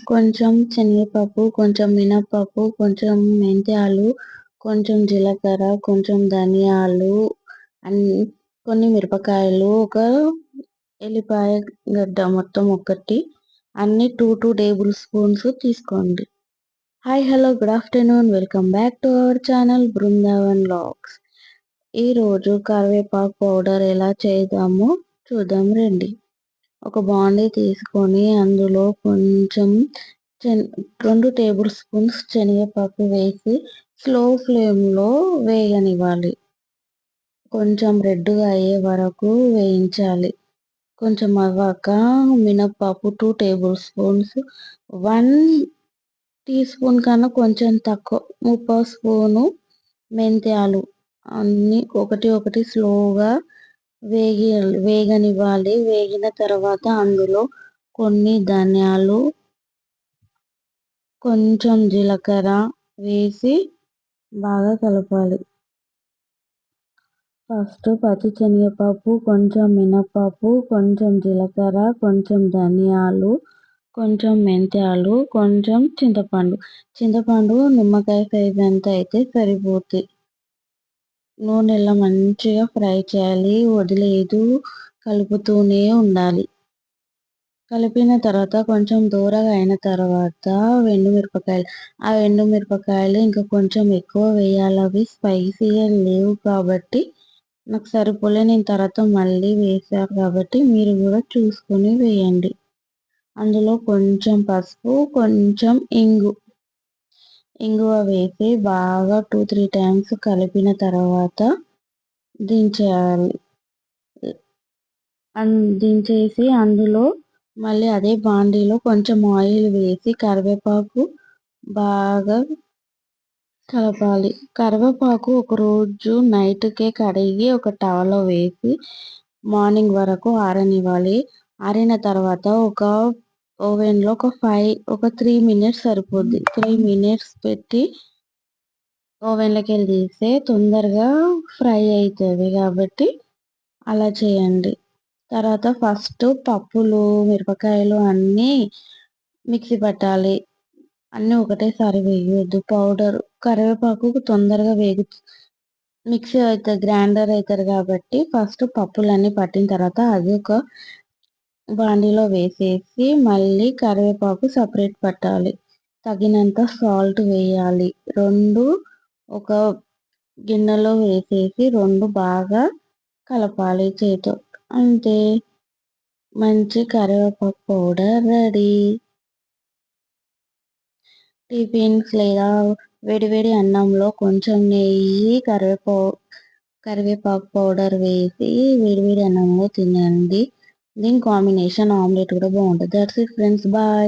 కొంచెం శనగపప్పు, కొంచెం మినపప్పు, కొంచెం మెంతాలు, కొంచెం జీలకర్ర, కొంచెం ధనియాలు, అన్ని కొన్ని మిరపకాయలు, ఒక ఎల్లిపాయ గడ్డ మొత్తం ఒకటి, అన్ని 2 టేబుల్ స్పూన్స్ తీసుకోండి. Hi hello good afternoon, welcome back to our channel Brindavan vlogs. ఈరోజు కరివేపాకు పౌడర్ ఎలా చేద్దామో చూద్దాం రండి. ఒక బాండీ తీసుకొని అందులో కొంచెం 2 టేబుల్ స్పూన్స్ శనగపప్పు వేసి స్లో ఫ్లేమ్లో వేగనివ్వాలి. కొంచెం రెడ్గా అయ్యే వరకు వేయించాలి. కొంచెం అవ్వాక మినప్పప్పు 2 టేబుల్ స్పూన్స్, 1 టీ స్పూన్ కన్నా కొంచెం తక్కువ 3/4 స్పూను మెంతాలు అన్నీ ఒకటి స్లోగా వేగనివ్వాలి. వేగిన తర్వాత అందులో కొన్ని ధనియాలు, కొంచెం జీలకర్ర వేసి బాగా కలపాలి. ఫస్ట్ పచ్చి శనగపప్పు, కొంచెం మినపప్పు, కొంచెం జీలకర్ర, కొంచెం ధనియాలు, కొంచెం మెంతాలు, కొంచెం చింతపండు నిమ్మకాయ సైజ్ అంత అయితే సరిపోతుంది. నూనెలో మంచిగా ఫ్రై చేయాలి, వదిలేదు కలుపుతూనే ఉండాలి. కలిపిన తర్వాత కొంచెం దూరగా అయిన తర్వాత ఎండుమిరపకాయలు ఇంకా కొంచెం ఎక్కువ వేయాలి. అవి స్పైసీగా లేవు కాబట్టి నాకు సరిపోలే, నేను తర్వాత మళ్ళీ వేసాను కాబట్టి మీరు కూడా చూసుకొని వేయండి. అందులో కొంచెం పసుపు, కొంచెం ఇంగువ వేసి బాగా 2-3 టైమ్స్ కలిపిన తర్వాత దించేసి అందులో మళ్ళీ అదే బాండీలో కొంచెం ఆయిల్ వేసి కరివేపాకు బాగా కలపాలి. కరివేపాకు ఒకరోజు నైట్కే కడిగి ఒక టవల్లో వేసి మార్నింగ్ వరకు ఆరనివ్వాలి. ఆరిన తర్వాత ఒక ఓవెన్లో ఒక 3 మినిట్స్ సరిపోద్ది. 3 మినిట్స్ పెట్టి ఓవెన్లోకి వెళ్ళి తీస్తే తొందరగా ఫ్రై అవుతుంది కాబట్టి అలా చేయండి. తర్వాత ఫస్ట్ పప్పులు, మిరపకాయలు అన్నీ మిక్సీ పట్టాలి. అన్నీ ఒకటేసారి వేయొద్దు. పౌడర్ కరివేపాకు తొందరగా మిక్సీ అవుతుంది, గ్రైండర్ అవుతుంది కాబట్టి ఫస్ట్ పప్పులన్నీ పట్టిన తర్వాత అది ఒక బాండీలో వేసేసి మళ్ళీ కరివేపాకు సపరేట్ పట్టాలి. తగినంత సాల్ట్ వేయాలి. 2 ఒక గిన్నెలో వేసేసి 2 బాగా కలపాలి చేతితో. అంతే, మంచి కరివేపాకు పౌడర్ రెడీ. టిఫిన్స్ లేదా వేడివేడి అన్నంలో కొంచెం నెయ్యి, కరివేపాకు పౌడర్ వేసి వేడివేడి అన్నంలో తినండి. దీని కాంబినేషన్ ఆమ్లెట్ కూడా బాగుంటుంది. That's it friends, bye.